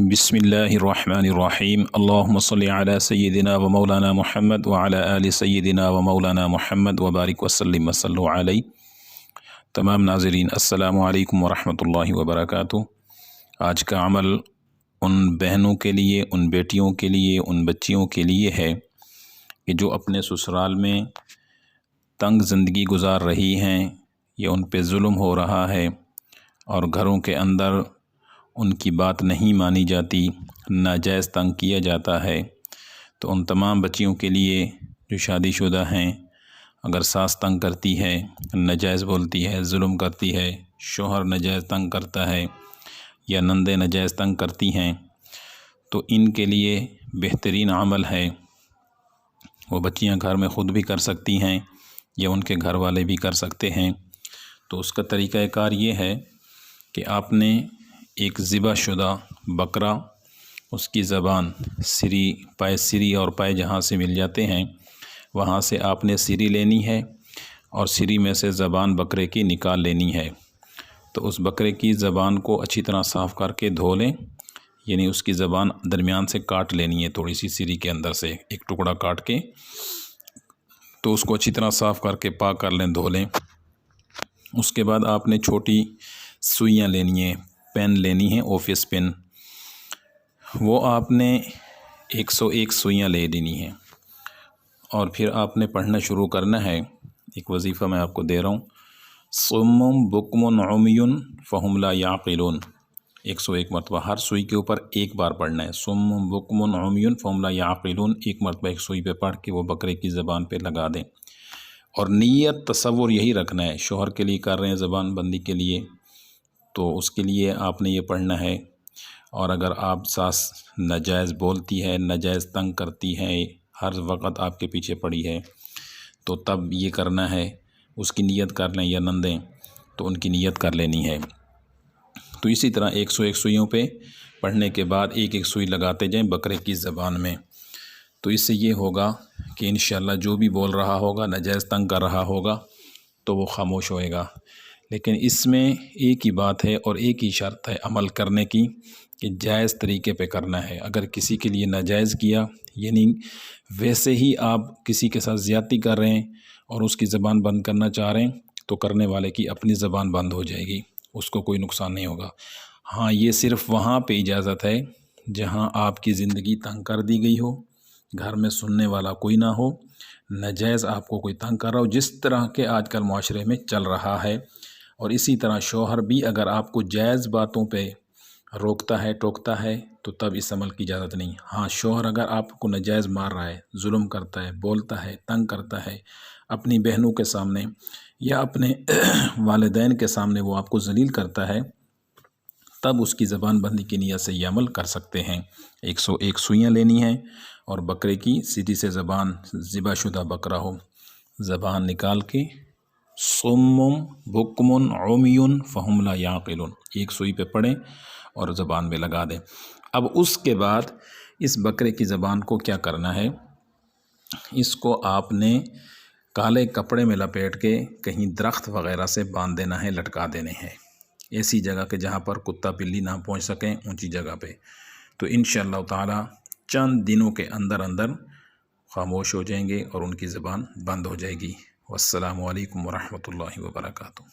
بسم اللہ الرحمن الرحیم اللہم صلی علی سیدنا و مولانا محمد وعلی آل سیدنا و مولانا محمد وبارک وسلم وصلو علیہ۔ تمام ناظرین السلام علیکم ورحمۃ اللہ وبرکاتہ۔ آج کا عمل ان بہنوں کے لیے، ان بیٹیوں کے لیے، ان بچیوں کے لیے ہے کہ جو اپنے سسرال میں تنگ زندگی گزار رہی ہیں یا ان پہ ظلم ہو رہا ہے اور گھروں کے اندر ان کی بات نہیں مانی جاتی، ناجائز تنگ کیا جاتا ہے، تو ان تمام بچیوں کے لیے جو شادی شدہ ہیں، اگر ساس تنگ کرتی ہے، ناجائز بولتی ہے، ظلم کرتی ہے، شوہر ناجائز تنگ کرتا ہے یا نندیں ناجائز تنگ کرتی ہیں، تو ان کے لیے بہترین عمل ہے، وہ بچیاں گھر میں خود بھی کر سکتی ہیں یا ان کے گھر والے بھی کر سکتے ہیں۔ تو اس کا طریقہ کار یہ ہے کہ آپ نے ایک ذبح شدہ بکرا، اس کی زبان سری اور پائے جہاں سے مل جاتے ہیں وہاں سے آپ نے سری لینی ہے اور سری میں سے زبان بکرے کی نکال لینی ہے۔ تو اس بکرے کی زبان کو اچھی طرح صاف کر کے دھو لیں، یعنی اس کی زبان درمیان سے کاٹ لینی ہے، تھوڑی سی سری کے اندر سے ایک ٹکڑا کاٹ کے، تو اس کو اچھی طرح صاف کر کے پاک کر لیں، دھو لیں۔ اس کے بعد آپ نے چھوٹی سوئیاں لینی ہیں، پین لینی ہے، آفس پین، وہ آپ نے 101 سوئیاں لے لینی ہیں، اور پھر آپ نے پڑھنا شروع کرنا ہے۔ ایک وظیفہ میں آپ کو دے رہا ہوں، صم بکم عمی فہم لا یعقلون، 101 مرتبہ ہر سوئی کے اوپر ایک بار پڑھنا ہے، صم بکم عمی فہم لا یعقلون، ایک مرتبہ ایک سوئی پہ پڑھ کے وہ بکرے کی زبان پہ لگا دیں، اور نیت تصور یہی رکھنا ہے، شوہر کے لیے کر رہے ہیں زبان بندی کے لیے، تو اس کے لیے آپ نے یہ پڑھنا ہے۔ اور اگر آپ ساس ناجائز بولتی ہے، ناجائز تنگ کرتی ہے، ہر وقت آپ کے پیچھے پڑی ہے، تو تب یہ کرنا ہے، اس کی نیت کر لیں، یا نندیں تو ان کی نیت کر لینی ہے۔ تو اسی طرح 101 سوئیوں پہ پڑھنے کے بعد ایک ایک سوئی لگاتے جائیں بکرے کی زبان میں، تو اس سے یہ ہوگا کہ انشاءاللہ جو بھی بول رہا ہوگا، ناجائز تنگ کر رہا ہوگا، تو وہ خاموش ہوئے گا۔ لیکن اس میں ایک ہی بات ہے اور ایک ہی شرط ہے عمل کرنے کی کہ جائز طریقے پہ کرنا ہے۔ اگر کسی کے لیے ناجائز کیا، یعنی ویسے ہی آپ کسی کے ساتھ زیادتی کر رہے ہیں اور اس کی زبان بند کرنا چاہ رہے ہیں، تو کرنے والے کی اپنی زبان بند ہو جائے گی، اس کو کوئی نقصان نہیں ہوگا۔ ہاں، یہ صرف وہاں پہ اجازت ہے جہاں آپ کی زندگی تنگ کر دی گئی ہو، گھر میں سننے والا کوئی نہ ہو، ناجائز آپ کو کوئی تنگ کر رہا ہو، جس طرح کے آج کل معاشرے میں چل رہا ہے۔ اور اسی طرح شوہر بھی اگر آپ کو جائز باتوں پہ روکتا ہے، ٹوکتا ہے، تو تب اس عمل کی اجازت نہیں۔ ہاں، شوہر اگر آپ کو ناجائز مار رہا ہے، ظلم کرتا ہے، بولتا ہے، تنگ کرتا ہے، اپنی بہنوں کے سامنے یا اپنے والدین کے سامنے وہ آپ کو ذلیل کرتا ہے، تب اس کی زبان بندی کی نیت سے یہ عمل کر سکتے ہیں۔ 101 سوئیاں لینی ہیں اور بکرے کی سیدھی سے زبان، ذبح شدہ بکرا ہو، زبان نکال کے صم بکم عمی فہم لا یعقلون، ایک سوئی پہ پڑھیں اور زبان میں لگا دیں۔ اب اس کے بعد اس بکرے کی زبان کو کیا کرنا ہے، اس کو آپ نے کالے کپڑے میں لپیٹ کے کہیں درخت وغیرہ سے باندھ دینا ہے، لٹکا دینے ہیں، ایسی جگہ کہ جہاں پر کتا بلی نہ پہنچ سکیں، اونچی جگہ پہ۔ تو انشاءاللہ تعالی چند دنوں کے اندر اندر خاموش ہو جائیں گے اور ان کی زبان بند ہو جائے گی۔ والسلام علیکم ورحمۃ اللہ وبرکاتہ۔